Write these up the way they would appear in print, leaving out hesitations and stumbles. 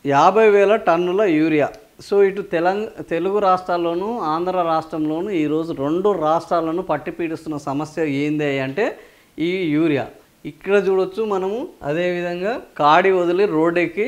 50,000 టన్నుల urea. So ఇటు తెలుగు రాష్ట్రాల్లోనూ ఆంధ్ర రాష్ట్రంలోనూ ఈరోజు 2 రాష్ట్రాలను పట్టి పీడిస్తున్న సమస్య ఏంది అంటే ఈ యూరియా. ఇక్కడ చూడొచ్చు మనము. అదేవిధంగా కాడి వదిలి రోడ్డెక్కి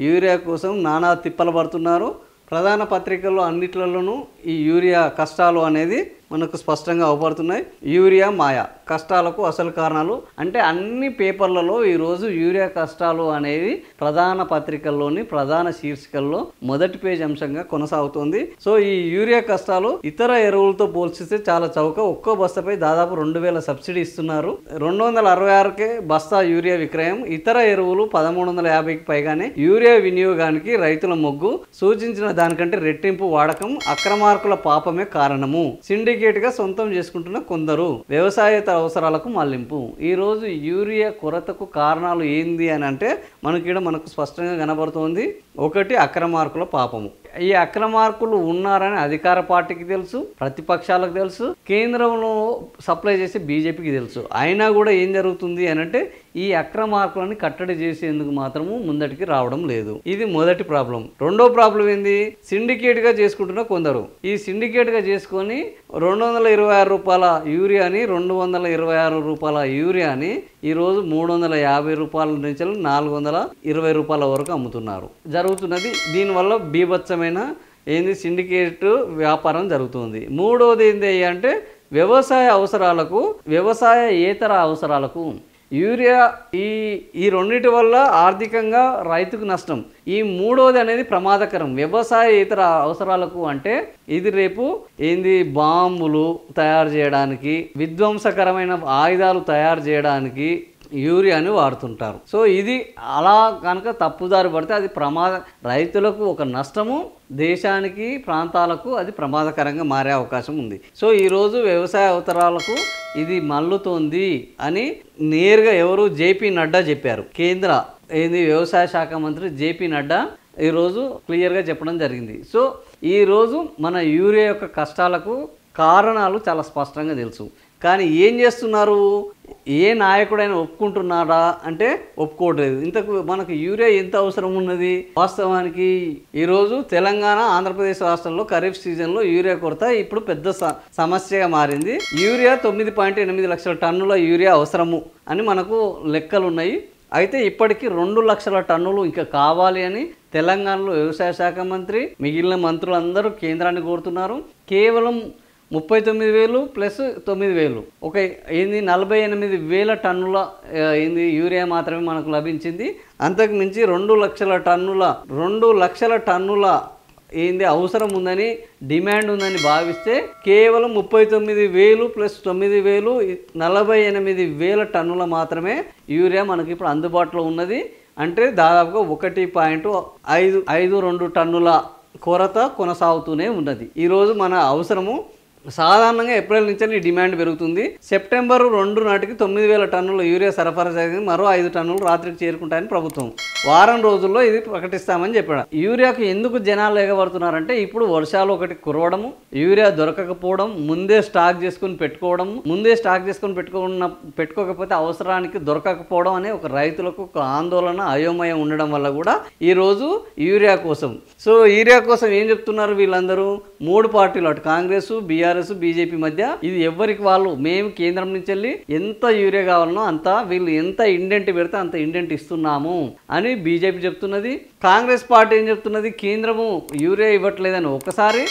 యూరియా కోసం నానా తిప్పలు పడుతున్నారు. ప్రధాన పత్రికల్లో అన్నిట్లలోనూ ఈ యూరియా కష్టాలు అనేది మనకు స్పష్టంగా అవపడుతున్నాయి. యూరియా మాయ, కష్టాలకు అసలు కారణాలు అంటే అన్ని పేపర్లలో ఈరోజు యూరియా కష్టాలు అనేది ప్రధాన పత్రికల్లోని ప్రధాన శీర్షికల్లో మొదటి పేజ్ అంశంగా కొనసాగుతుంది. సో ఈ యూరియా కష్టాలు ఇతర ఎరువులతో పోల్చితే చాలా చౌక. ఒక్కో బస్తాపై దాదాపు 2,000 సబ్సిడీ ఇస్తున్నారు. 266కే బస్తా యూరియా విక్రయం. ఇతర ఎరువులు 1,350కి పైగానే. యూరియా వినియోగానికి రైతుల మొగ్గు. సూచించిన దానికంటే రెట్టింపు వాడకం. అక్రమార్కుల పాపమే కారణము. సిండికేట్గా సొంతం చేసుకుంటున్న కొందరు. వ్యవసాయేతర అవసరాలకు మళ్లింపు. ఈరోజు యూరియా కొరతకు కారణాలు ఏంది అని అంటే మనకు స్పష్టంగా కనబడుతోంది. ఒకటి, అక్రమార్కుల పాపము. ఈ అక్రమార్కులు ఉన్నారని అధికార పార్టీకి తెలుసు, ప్రతిపక్షాలకు తెలుసు, కేంద్రంలో సప్లై చేసే బీజేపీకి తెలుసు. అయినా కూడా ఏం జరుగుతుంది అని అంటే ఈ అక్రమార్కులని కట్టడి చేసేందుకు మాత్రము ముందటికి రావడం లేదు. ఇది మొదటి ప్రాబ్లం. రెండో ప్రాబ్లం ఏంది? సిండికేట్గా చేసుకుంటున్న కొందరు. ఈ సిండికేట్గా చేసుకొని 226 రూపాయల యూరియాని 226 రూపాయల యూరియాని ఈరోజు 350 రూపాయల నుంచి 420 రూపాయల వరకు అమ్ముతున్నారు. జరుగుతున్నది దీనివల్ల బీభత్సమైన సిండికేట్ వ్యాపారం జరుగుతుంది. మూడోది ఏంటి అంటే వ్యవసాయేతర అవసరాలకు యూరియా ఈ రెండింటి వల్ల ఆర్థికంగా రైతుకు నష్టం. ఈ మూడోది అనేది ప్రమాదకరం. వ్యవసాయేతర అవసరాలకు అంటే ఇది రేపు బాంబులు తయారు చేయడానికి, విధ్వంసకరమైన ఆయుధాలు తయారు చేయడానికి యూరియాని వాడుతుంటారు. సో ఇది అలా కనుక తప్పుదారి పడితే అది రైతులకు ఒక నష్టము, దేశానికి ప్రాంతాలకు అది ప్రమాదకరంగా మారే అవకాశం ఉంది. సో ఈరోజు వ్యవసాయ అవసరాలకు ఇది మల్లుతోంది అని నేరుగా ఎవరు జేపీ నడ్డా చెప్పారు. కేంద్ర వ్యవసాయ శాఖ మంత్రి జేపీ నడ్డా ఈరోజు క్లియర్గా చెప్పడం జరిగింది. సో ఈరోజు మన యూరియా యొక్క కష్టాలకు కారణాలు చాలా స్పష్టంగా తెలుసు. కానీ ఏం చేస్తున్నారు? ఏ నాయకుడైనా ఒప్పుకుంటున్నాడా అంటే ఒప్పుకోవట్లేదు. ఇంతకు మనకు యూరియా ఎంత అవసరం ఉన్నది? వాస్తవానికి ఈరోజు తెలంగాణ, ఆంధ్రప్రదేశ్ రాష్ట్రంలో ఖరీఫ్ సీజన్లో యూరియా కొరత ఇప్పుడు పెద్ద సమస్యగా మారింది. యూరియా 9.8 లక్షల టన్నుల యూరియా అవసరము అని మనకు లెక్కలు ఉన్నాయి. అయితే ఇప్పటికీ 2 లక్షల టన్నులు ఇంకా కావాలి అని తెలంగాణలో వ్యవసాయ శాఖ మంత్రి, మిగిలిన మంత్రులందరూ కేంద్రాన్ని కోరుతున్నారు. కేవలం 39,000 ప్లస్ 9,000 ఒక 48,000 టన్నుల యూరియా మాత్రమే మనకు లభించింది. అంతకు మించి 2 లక్షల టన్నుల అవసరం ఉందని, డిమాండ్ ఉందని భావిస్తే కేవలం 39,000 ప్లస్ 9,000 48,000 టన్నుల మాత్రమే యూరియా మనకి ఇప్పుడు అందుబాటులో ఉన్నది. అంటే దాదాపుగా 1.52 టన్నుల కొరత కొనసాగుతూనే ఉన్నది. ఈరోజు మన అవసరము సాధారణంగా ఏప్రిల్ నుంచి డిమాండ్ పెరుగుతుంది. సెప్టెంబర్ 2 నాటికి 9,000 టన్నుల యూరియా సరఫరా జరిగింది. మరో 5 టన్నులు రాత్రికి చేరుకుంటాయని ప్రభుత్వం వారం రోజుల్లో ఇది ప్రకటిస్తామని చెప్పాడు. యూరియాకు ఎందుకు జనాలు ఎగబడుతున్నారంటే ఇప్పుడు వర్షాలు ఒకటి కురవడము, యూరియా దొరకకపోవడం, ముందే స్టాక్ చేసుకుని పెట్టుకోకపోతే అవసరానికి దొరకకపోవడం అనే ఒక రైతులకు ఒక ఆందోళన, అయోమయం ఉండడం వల్ల కూడా ఈరోజు యూరియా కోసం ఏం చెప్తున్నారు వీళ్ళందరూ? 3 పార్టీలు, అటు కాంగ్రెస్, బీఆర్ఎస్, బీజేపీ మధ్య ఇది ఎవరికి వాళ్ళు, మేము కేంద్రం నుంచి వెళ్ళి ఎంత యూరియా కావాలనో అంత, వీళ్ళు ఎంత ఇండెంట్ పెడితే అంత ఇండెంట్ ఇస్తున్నాము అని బీజేపీ చెప్తున్నది. కాంగ్రెస్ పార్టీ ఏం చెప్తున్నది? కేంద్రము యూరియా ఇవ్వట్లేదని ఒకసారి,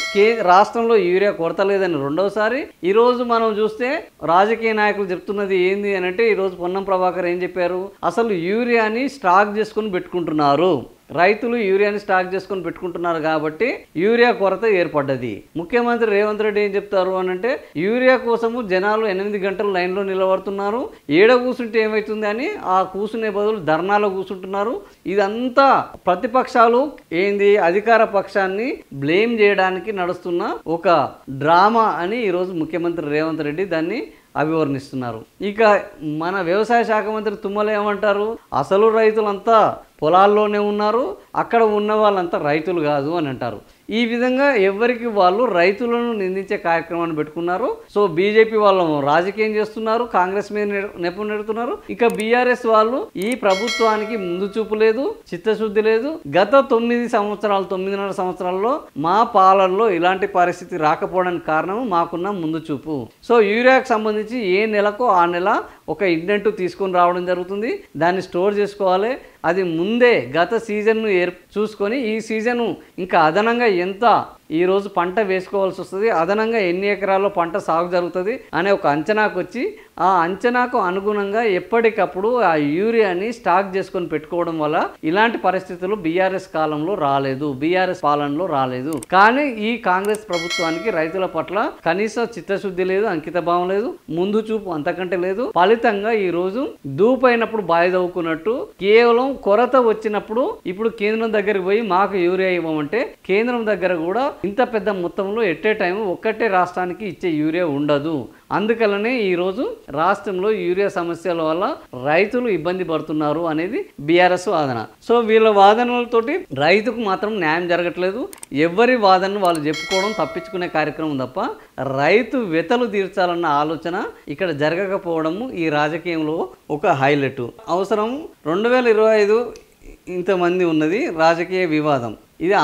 రాష్ట్రంలో యూరియా కొరత లేదని రెండోసారి. ఈరోజు మనం చూస్తే రాజకీయ నాయకులు చెప్తున్నది ఏంది అని అంటే ఈరోజు పొన్నం ప్రభాకర్ ఏం చెప్పారు? అసలు యూరియాని స్టాక్ చేసుకుని పెట్టుకుంటున్నారు, రైతులు యూరియాని స్టాక్ చేసుకొని పెట్టుకుంటున్నారు కాబట్టి యూరియా కొరత ఏర్పడ్డది. ముఖ్యమంత్రి రేవంత్ రెడ్డి ఏం చెప్తారు అని అంటే యూరియా కోసము జనాలు 8 గంటలు లైన్లో నిలబడుతున్నారు, ఏడ కూర్చుంటే ఏమవుతుంది అని ఆ కూర్చునే బదులు ధర్నాలో కూర్చుంటున్నారు. ఇదంతా ప్రతిపక్షాలు అధికార పక్షాన్ని బ్లేమ్ చేయడానికి నడుస్తున్న ఒక డ్రామా అని ఈరోజు ముఖ్యమంత్రి రేవంత్ రెడ్డి దాన్ని అభివర్ణిస్తున్నారు. ఇక మన వ్యవసాయ శాఖ మంత్రి తుమ్మల ఏమంటారు? అసలు రైతులంతా పొలాల్లోనే ఉన్నారు, అక్కడ ఉన్న వాళ్ళంతా రైతులు కాదు అని అంటారు. ఈ విధంగా ఎవరికి వాళ్ళు రైతులను నిందించే కార్యక్రమాన్ని పెట్టుకున్నారు. సో బీజేపీ వాళ్ళు రాజకీయం చేస్తున్నారు, కాంగ్రెస్ మీద నెపం నెడుతున్నారు. ఇక బీఆర్ఎస్ వాళ్ళు ఈ ప్రభుత్వానికి ముందు చూపు లేదు, చిత్తశుద్ధి లేదు. గత 9.5 సంవత్సరాల్లో మా పాలనలో ఇలాంటి పరిస్థితి రాకపోవడానికి కారణం మాకున్న ముందు చూపు. సో యూరియాకు సంబంధించి ఏ నెలకు ఆ నెల ఒక ఇండెంట్ తీసుకొని రావడం జరుగుతుంది. దాన్ని స్టోర్ చేసుకోవాలి. అది ముందే గత సీజన్ను చూసుకొని ఈ సీజను ఇంకా అదనంగా ఎంత ఈరోజు పంట వేసుకోవాల్సి వస్తుంది, అదనంగా ఎన్ని ఎకరాల్లో పంట సాగు జరుగుతుంది అనే ఒక అంచనాకు వచ్చి ఆ అంచనాకు అనుగుణంగా ఎప్పటికప్పుడు ఆ యూరియాని స్టాక్ చేసుకొని పెట్టుకోవడం వల్ల ఇలాంటి పరిస్థితులు బీఆర్ఎస్ కాలంలో రాలేదు, బీఆర్ఎస్ పాలనలో రాలేదు. కానీ ఈ కాంగ్రెస్ ప్రభుత్వానికి రైతుల పట్ల కనీస చిత్తశుద్ధి లేదు, అంకిత భావం లేదు, ముందు చూపు అంతకంటే లేదు. ఫలితంగా ఈ రోజు దూపైనప్పుడు బాయి దవ్వుకున్నట్టు కేవలం కొరత వచ్చినప్పుడు ఇప్పుడు కేంద్రం దగ్గరికి పోయి మాకు యూరియా ఇవ్వమంటే కేంద్రం దగ్గర కూడా ఇంత పెద్ద మొత్తంలో ఎట్టే టైం ఒక్కటే రాష్ట్రానికి ఇచ్చే యూరియా ఉండదు. అందుకనే ఈరోజు రాష్ట్రంలో యూరియా సమస్యల వల్ల రైతులు ఇబ్బంది పడుతున్నారు అనేది బీఆర్ఎస్ వాదన. సో వీళ్ళ వాదనలతోటి రైతుకు మాత్రం న్యాయం జరగట్లేదు. ఎవరి వాదనను వాళ్ళు చెప్పుకోవడం, తప్పించుకునే కార్యక్రమం తప్ప రైతు వెతలు తీర్చాలన్న ఆలోచన ఇక్కడ జరగకపోవడము ఈ రాజకీయంలో ఒక హైలైట్. అవసరం 2025 ఇంతమంది ఉన్నది రాజకీయ వివాదం. ఇది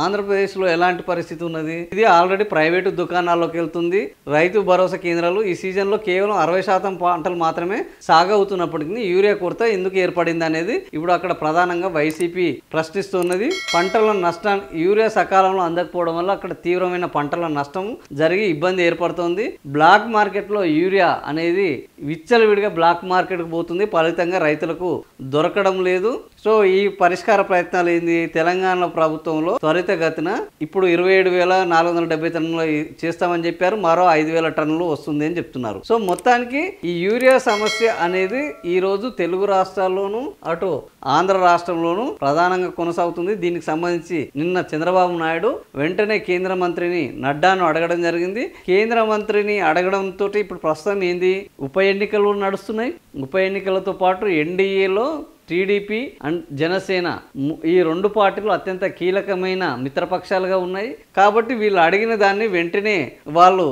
ఆంధ్రప్రదేశ్లో ఎలాంటి పరిస్థితి ఉన్నది? ఇది ఆల్రెడీ ప్రైవేటు దుకాణాల్లోకి వెళ్తుంది. రైతు భరోసా కేంద్రాలు ఈ సీజన్లో కేవలం 60% పంటలు మాత్రమే సాగవుతున్నప్పటికీ యూరియా కొరత ఎందుకు ఏర్పడింది అనేది ఇప్పుడు అక్కడ ప్రధానంగా వైసీపీ ప్రశ్నిస్తున్నది. పంటల నష్టాన్ని యూరియా సకాలంలో అందకపోవడం వల్ల అక్కడ తీవ్రమైన పంటల నష్టం జరిగి ఇబ్బంది ఏర్పడుతుంది. బ్లాక్ మార్కెట్లో యూరియా అనేది విచ్చలవిడిగా బ్లాక్ మార్కెట్కి పోతుంది. ఫలితంగా రైతులకు దొరకడం లేదు. సో ఈ పరిష్కార ప్రయత్నాలు ఏంది? తెలంగాణ ప్రభుత్వంలో త్వరితగతిన ఇప్పుడు 27,470 టన్నులు చేస్తామని చెప్పారు. మరో 5,000 టన్నులు వస్తుంది అని చెప్తున్నారు. సో మొత్తానికి ఈ యూరియా సమస్య అనేది ఈ రోజు తెలుగు రాష్ట్రాల్లోనూ అటు ఆంధ్ర రాష్ట్రంలోనూ ప్రధానంగా కొనసాగుతుంది. దీనికి సంబంధించి నిన్న చంద్రబాబు నాయుడు వెంటనే కేంద్ర మంత్రిని నడ్డాను అడగడం జరిగింది. కేంద్ర మంత్రిని అడగడంతో ఇప్పుడు ప్రస్తుతం ఏంది, ఉప ఎన్నికలు నడుస్తున్నాయి. ఉప ఎన్నికలతో పాటు ఎన్డీఏలో టీడీపీ అండ్ జనసేన ఈ రెండు పార్టీలు అత్యంత కీలకమైన మిత్రపక్షాలుగా ఉన్నాయి. కాబట్టి వీళ్ళు అడిగిన దాన్ని వెంటనే వాళ్ళు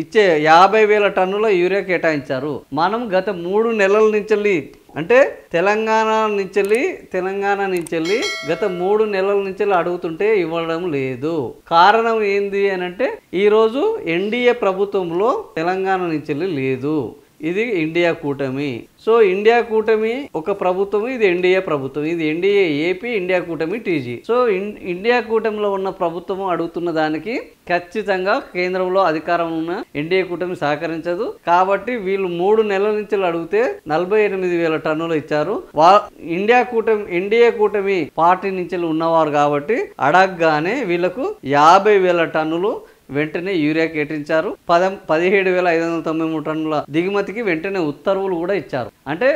ఇచ్చే 50,000 టన్నుల యూరియా కేటాయించారు. మనం గత 3 నెలల నుంచి అంటే తెలంగాణ నుంచి గత 3 నెలల నుంచి అడుగుతుంటే ఇవ్వడం లేదు. కారణం ఏంది అని అంటే ఈరోజు ఎన్డీఏ ప్రభుత్వంలో తెలంగాణ నుంచి లేదు. ఇది ఇండియా కూటమి. సో ఇండియా కూటమి ఒక ప్రభుత్వం, ఇది ఎన్డీఏ ప్రభుత్వం. ఇది ఎన్డీఏ ఏపీ, ఇండియా కూటమి టీజీ. సో ఇండియా కూటమిలో ఉన్న ప్రభుత్వం అడుగుతున్న దానికి ఖచ్చితంగా కేంద్రంలో అధికారం ఉన్న ఎన్డీఏ కూటమి సహకరించదు. కాబట్టి వీళ్ళు 3 నెలల నుంచి అడిగితే 48,000 టన్నులు ఇచ్చారు. ఎన్డీఏ కూటమి పార్టీ నుంచి ఉన్నవారు కాబట్టి అడగగానే వీళ్ళకు 50,000 టన్నులు వెంటనే యూరియా కేటాయించారు. 17,593 టన్నుల దిగుమతికి వెంటనే ఉత్తర్వులు కూడా ఇచ్చారు. అంటే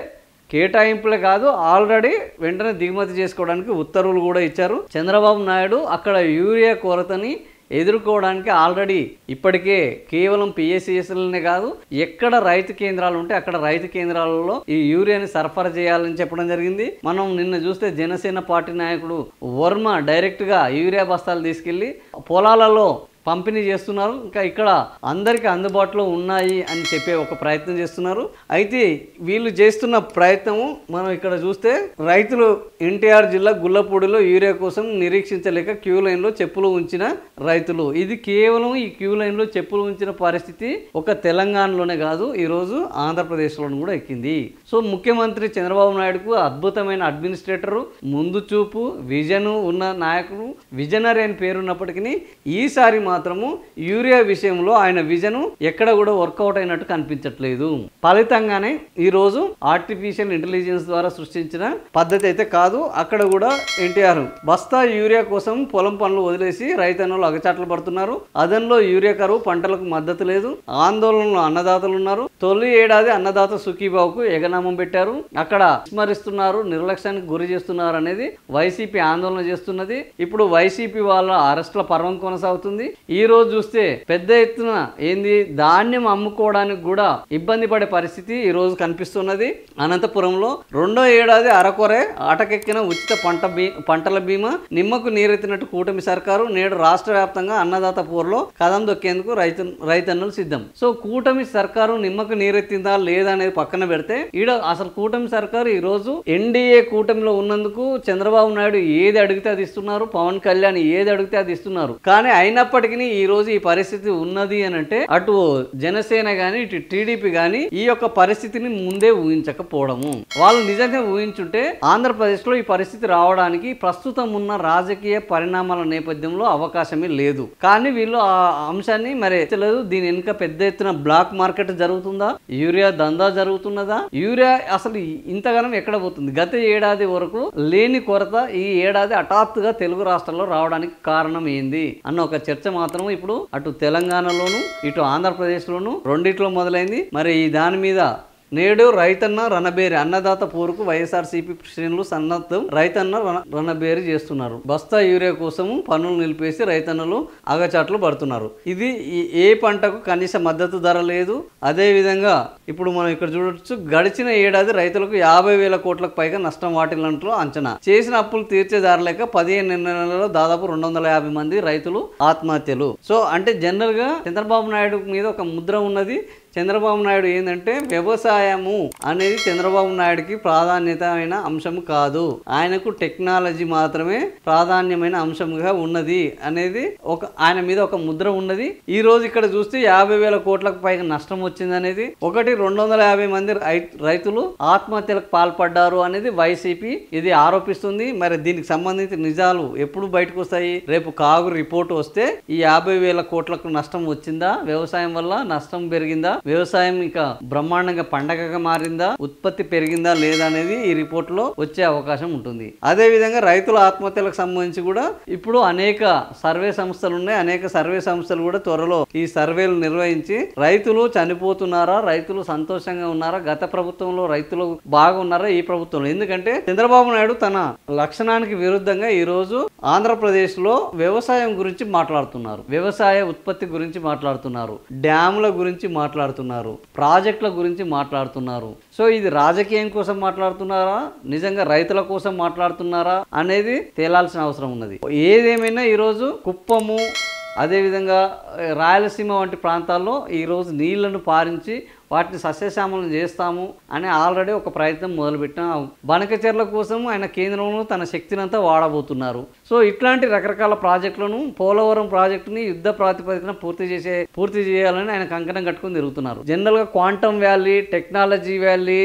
కేటాయింపులే కాదు, ఆల్రెడీ వెంటనే దిగుమతి చేసుకోవడానికి ఉత్తర్వులు కూడా ఇచ్చారు. చంద్రబాబు నాయుడు అక్కడ యూరియా కొరతని ఎదుర్కోవడానికి ఆల్రెడీ ఇప్పటికే కేవలం పిఎస్సిఎస్లనే కాదు, ఎక్కడ రైతు కేంద్రాలు ఉంటే అక్కడ రైతు కేంద్రాలలో ఈ యూరియాని సరఫరా చేయాలని చెప్పడం జరిగింది. మనం నిన్న చూస్తే జనసేన పార్టీ నాయకుడు వర్మ డైరెక్ట్గా యూరియా బస్తాలు తీసుకెళ్లి పొలాలలో పంపిణీ చేస్తున్నారు. ఇంకా ఇక్కడ అందరికీ అందుబాటులో ఉన్నాయి అని చెప్పే ఒక ప్రయత్నం చేస్తున్నారు. అయితే వీళ్ళు చేస్తున్న ప్రయత్నము మనం ఇక్కడ చూస్తే రైతులు ఎన్టీఆర్ జిల్లా గుల్లపూడిలో యూరియా కోసం నిరీక్షించలేక క్యూ లైన్లో చెప్పులు ఉంచిన రైతులు. ఇది కేవలం ఈ క్యూ లైన్లో చెప్పులు ఉంచిన పరిస్థితి ఒక తెలంగాణలోనే కాదు, ఈరోజు ఆంధ్రప్రదేశ్లోనూ కూడా ఎక్కింది. సో ముఖ్యమంత్రి చంద్రబాబు నాయుడుకు అద్భుతమైన అడ్మినిస్ట్రేటరు, ముందు చూపు, విజను ఉన్న నాయకుడు, విజనరీ అని పేరున్నప్పటికీ ఈసారి మాత్రము యూరియా విషయంలో ఆయన విజన్ ఎక్కడ కూడా వర్కౌట్ అయినట్టు కనిపించట్లేదు. ఫలితంగానే ఈరోజు ఆర్టిఫిషియల్ ఇంటెలిజెన్స్ ద్వారా సృష్టించిన పద్ధతి అయితే కాదు. అక్కడ కూడా ఎన్టీఆర్ బస్తా యూరియా కోసం పొలం పనులు వదిలేసి రైతన్నలు అగచాట్లు పడుతున్నారు. అదనలో యూరియా కరువు, పంటలకు మద్దతు లేదు, ఆందోళనలో అన్నదాతలు ఉన్నారు. తొలి ఏడాది అన్నదాత సుఖీబాబుకు ఎగనామం పెట్టారు. అక్కడ విస్మరిస్తున్నారు, నిర్లక్ష్యానికి గురి చేస్తున్నారు అనేది వైసీపీ ఆందోళన చేస్తున్నది. ఇప్పుడు వైసీపీ వాళ్ళ అరెస్టుల పర్వం కొనసాగుతుంది. ఈ రోజు చూస్తే పెద్ద ఎత్తున ఏంది ధాన్యం అమ్ముకోవడానికి కూడా ఇబ్బంది పడే పరిస్థితి ఈ రోజు కనిపిస్తున్నది. అనంతపురంలో రెండో ఏడాది అరకొరే ఆటకెక్కిన ఉచిత పంటల బీమా, నిమ్మకు నీరెత్తినట్టు కూటమి సర్కారు నేడు రాష్ట్ర వ్యాప్తంగా అన్నదాత పోరులో కదం దొక్కేందుకు రైతన్నులు సిద్ధం. సో కూటమి సర్కారు నిమ్మకు నీరెత్తిందా లేదా అనేది పక్కన పెడితే అసలు కూటమి సర్కారు ఈ రోజు ఎన్డీఏ కూటమిలో ఉన్నందుకు చంద్రబాబు నాయుడు ఏది అడిగితే అది ఇస్తున్నారు, పవన్ కళ్యాణ్ ఏది అడిగితే అది ఇస్తున్నారు. కానీ అయినప్పటికీ ఈ రోజు ఈ పరిస్థితి ఉన్నది అని అంటే అటు జనసేన గాని ఇటు టీడీపీ గాని ఈ యొక్క పరిస్థితిని ముందే ఊహించకపోవడము. వాళ్ళు నిజంగా ఊహించుంటే ఆంధ్రప్రదేశ్ లో ఈ పరిస్థితి రావడానికి ప్రస్తుతం ఉన్న రాజకీయ పరిణామాల నేపథ్యంలో అవకాశమే లేదు. కానీ వీళ్ళు ఆ అంశాన్ని మరి తెలియదు. దీని వెనుక పెద్ద ఎత్తున బ్లాక్ మార్కెట్ జరుగుతుందా, యూరియా దందా జరుగుతున్నదా, యూరియా అసలు ఇంతగానం ఎక్కడ పోతుంది? గత ఏడాది వరకు లేని కొరత ఈ ఏడాది హఠాత్తుగా తెలుగు రాష్ట్రాల్లో రావడానికి కారణం ఏంది అన్న ఒక చర్చ మాత్రం ఇప్పుడు అటు తెలంగాణలోను ఇటు ఆంధ్రప్రదేశ్లోను రెండిట్లో మొదలైంది. మరి దాని మీద నేడు రైతన్న రణబేరి అన్నదాత పోరుకు వైఎస్ఆర్సీపీ శ్రేణులు సన్నద్ధం. రైతన్న రణబేరి చేస్తున్నారు. బస్తా యూరియా కోసము పన్నులు నిలిపేసి రైతన్నలు అగచాట్లు పడుతున్నారు. ఇది ఏ పంటకు కనీస మద్దతు ధర లేదు. అదే విధంగా ఇప్పుడు మనం ఇక్కడ చూడొచ్చు, గడిచిన ఏడాది రైతులకు 50,000 కోట్లకు పైగా నష్టం వాటిల్లంటూ అంచనా. చేసిన అప్పులు తీర్చేదారలేక 15 నెలలలో దాదాపు 250 మంది రైతులు ఆత్మహత్యలు. సో అంటే జనరల్ గా చంద్రబాబు నాయుడు మీద ఒక ముద్ర ఉన్నది. చంద్రబాబు నాయుడు ఏంటంటే వ్యవసాయము అనేది చంద్రబాబు నాయుడుకి ప్రాధాన్యతమైన అంశం కాదు, ఆయనకు టెక్నాలజీ మాత్రమే ప్రాధాన్యమైన అంశంగా ఉన్నది అనేది ఆయన మీద ఒక ముద్ర ఉన్నది. ఈ రోజు ఇక్కడ చూస్తే 50,000 కోట్లకు పైగా నష్టం వచ్చింది అనేది ఒకటి. 250 మంది రైతులు ఆత్మహత్యలకు పాల్పడ్డారు అనేది వైసీపీ ఇది ఆరోపిస్తుంది. మరి దీనికి సంబంధించి నిజాలు ఎప్పుడు బయటకు వస్తాయి? రేపు కాగు రిపోర్ట్ వస్తే ఈ 50,000 కోట్లకు నష్టం వచ్చిందా, వ్యవసాయం వల్ల నష్టం పెరిగిందా, వ్యవసాయం ఇక బ్రహ్మాండంగా పండగగా మారిందా, ఉత్పత్తి పెరిగిందా లేదా అనేది ఈ రిపోర్ట్ లో వచ్చే అవకాశం ఉంటుంది. అదే విధంగా రైతుల ఆత్మహత్యలకు సంబంధించి కూడా ఇప్పుడు అనేక సర్వే సంస్థలు ఉన్నాయి. అనేక సర్వే సంస్థలు కూడా త్వరలో ఈ సర్వేలు నిర్వహించి రైతులు చనిపోతున్నారా, రైతులు సంతోషంగా ఉన్నారా, గత ప్రభుత్వంలో రైతులు బాగున్నారా, ఈ ప్రభుత్వంలో? ఎందుకంటే చంద్రబాబు నాయుడు తన లక్షణానికి విరుద్ధంగా ఈ రోజు ఆంధ్రప్రదేశ్ లో వ్యవసాయం గురించి మాట్లాడుతున్నారు, వ్యవసాయ ఉత్పత్తి గురించి మాట్లాడుతున్నారు, డ్యాముల గురించి మాట్లాడుతున్నారు, ప్రాజెక్టుల గురించి మాట్లాడుతున్నారు. సో ఇది రాజకీయం కోసం మాట్లాడుతున్నారా, నిజంగా రైతుల కోసం మాట్లాడుతున్నారా అనేది తేలాల్సిన అవసరం ఉన్నది. ఏదేమైనా ఈరోజు కుప్పము అదేవిధంగా రాయలసీమ వంటి ప్రాంతాల్లో ఈరోజు నీళ్లను పారించి వాటిని సస్యశ్యామలం చేస్తాము అని ఆల్రెడీ ఒక ప్రయత్నం మొదలుపెట్టిన బనకచెర్ల కోసం ఆయన కేంద్రంలో తన శక్తినంతా వాడబోతున్నారు. సో ఇట్లాంటి రకరకాల ప్రాజెక్టులను, పోలవరం ప్రాజెక్టుని యుద్ధ ప్రాతిపదికన పూర్తి చేయాలని ఆయన కంకణం కట్టుకుని తిరుగుతున్నారు. జనరల్గా క్వాంటమ్ వ్యాలీ, టెక్నాలజీ వ్యాలీ,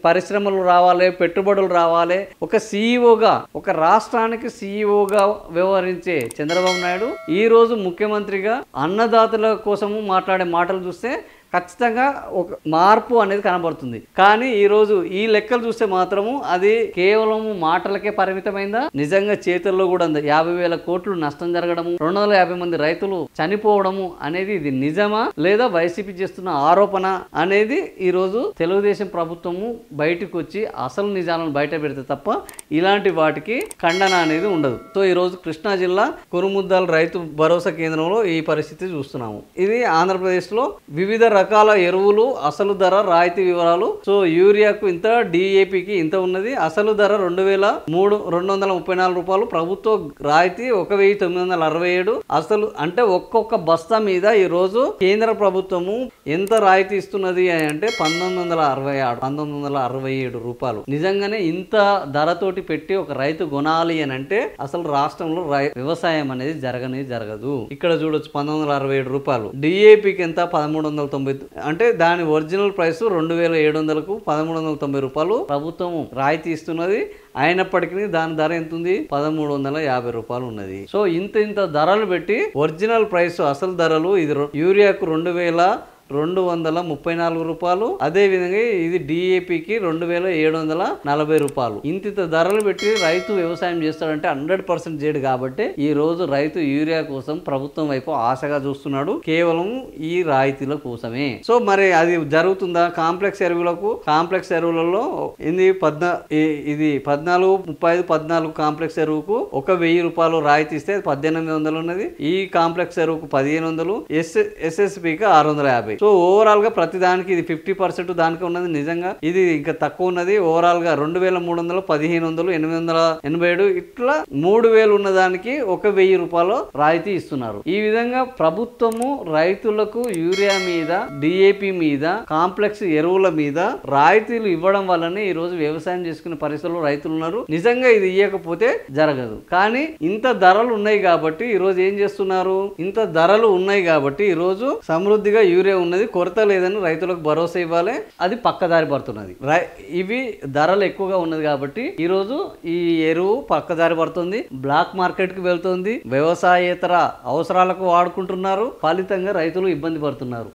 పరిశ్రమలు రావాలి, పెట్టుబడులు రావాలి. ఒక సీఈఓగా, ఒక రాష్ట్రానికి సీఈఓగా వ్యవహరించే చంద్రబాబు నాయుడు ఈ రోజు ముఖ్యమంత్రిగా అన్నదాతల కోసము మాట్లాడే మాటలు చూస్తే ఖచ్చితంగా ఒక మార్పు అనేది కనబడుతుంది. కానీ ఈరోజు ఈ లెక్కలు చూస్తే మాత్రము అది కేవలం మాటలకే పరిమితమైందా, నిజంగా చేతుల్లో కూడా ఉంది? 50,000 కోట్లు నష్టం జరగడము, 250 మంది రైతులు చనిపోవడము అనేది ఇది నిజమా లేదా వైసీపీ చేస్తున్న ఆరోపణ అనేది ఈరోజు తెలుగుదేశం ప్రభుత్వము బయటకు వచ్చి అసలు నిజాలను బయట పెడితే తప్ప ఇలాంటి వాటికి ఖండన అనేది ఉండదు. సో ఈరోజు కృష్ణా జిల్లా కురుముద్దాల రైతు భరోసా కేంద్రంలో ఈ పరిస్థితి చూస్తున్నాము. ఇది ఆంధ్రప్రదేశ్లో వివిధ రకాల ఎరువులు అసలు ధర, రాయితీ వివరాలు. సో యూరియాకు ఇంత, డిఏపికి ఇంత ఉన్నది. అసలు ధర 2,234 రూపాయలు, ప్రభుత్వ రాయితీ 1,967. అసలు అంటే ఒక్కొక్క బస్తా మీద ఈ రోజు కేంద్ర ప్రభుత్వము ఎంత రాయితీ ఇస్తున్నది అంటే 1967 రూపాయలు. నిజంగానే ఇంత ధరతోటి పెట్టి ఒక రైతు కొనాలి అని అంటే అసలు రాష్ట్రంలో వ్యవసాయం అనేది జరగదు. ఇక్కడ చూడొచ్చు 1967 రూపాయలు. డిఏపికి ఎంత 1390, అంటే దాని ఒరిజినల్ ప్రైస్ 2,700కు 1390 రూపాయలు ప్రభుత్వం రాయితీ ఇస్తున్నది. అయినప్పటికీ దాని ధర ఎంత ఉంది? 1350 రూపాయలు ఉన్నది. సో ఇంత ధరలు పెట్టి ఒరిజినల్ ప్రైస్, అసలు ధరలు ఇది యూరియాకు 234 రూపాయలు. అదే విధంగా ఇది డిఏపికి 2740 రూపాయలు. ఇంత ధరలు పెట్టి రైతు వ్యవసాయం చేస్తాడంటే 100% చేయడు. కాబట్టి ఈ రోజు రైతు యూరియా కోసం ప్రభుత్వం వైపు ఆశగా చూస్తున్నాడు, కేవలం ఈ రాయితీల కోసమే. సో మరి అది జరుగుతుందా? కాంప్లెక్స్ ఎరువులలో ఇది 14 కాంప్లెక్స్ ఎరువుకు 1000 రూపాయలు రాయితీ ఇస్తే 1800 ఉన్నది. ఈ కాంప్లెక్స్ ఎరువుకు 1500, ఎస్ఎస్పికి 650. సో ఓవరాల్ గా ప్రతి దానికి ఇది 50% దానికి ఉన్నది. నిజంగా ఇది ఇంకా తక్కువ ఉన్నది. ఓవరాల్ గా 2300, 1500, 887 ఇట్లా 3000 ఉన్న దానికి 1000 రూపాయలు రాయితీ ఇస్తున్నారు. ఈ విధంగా ప్రభుత్వము రైతులకు యూరియా మీద, డిఏపి మీద, కాంప్లెక్స్ ఎరువుల మీద రాయితీలు ఇవ్వడం వల్లనే ఈ రోజు వ్యవసాయం చేసుకునే పరిస్థితుల్లో రైతులు ఉన్నారు. నిజంగా ఇది ఇవ్వకపోతే జరగదు. కానీ ఇంత ధరలు ఉన్నాయి కాబట్టి ఈ రోజు ఏం చేస్తున్నారు? ఇంత ధరలు ఉన్నాయి కాబట్టి ఈ రోజు సమృద్ధిగా యూరియా ఉన్నది, కొరత లేదని రైతులకు భరోసా ఇవ్వాలి. అది పక్కదారి పడుతున్నది. ఇవి ధరలు ఎక్కువగా ఉన్నది కాబట్టి ఈ రోజు ఈ ఎరువు పక్కదారి పడుతుంది, బ్లాక్ మార్కెట్ కి వెళ్తుంది, వ్యవసాయేతర అవసరాలకు వాడుకుంటున్నారు. ఫలితంగా రైతులు ఇబ్బంది పడుతున్నారు.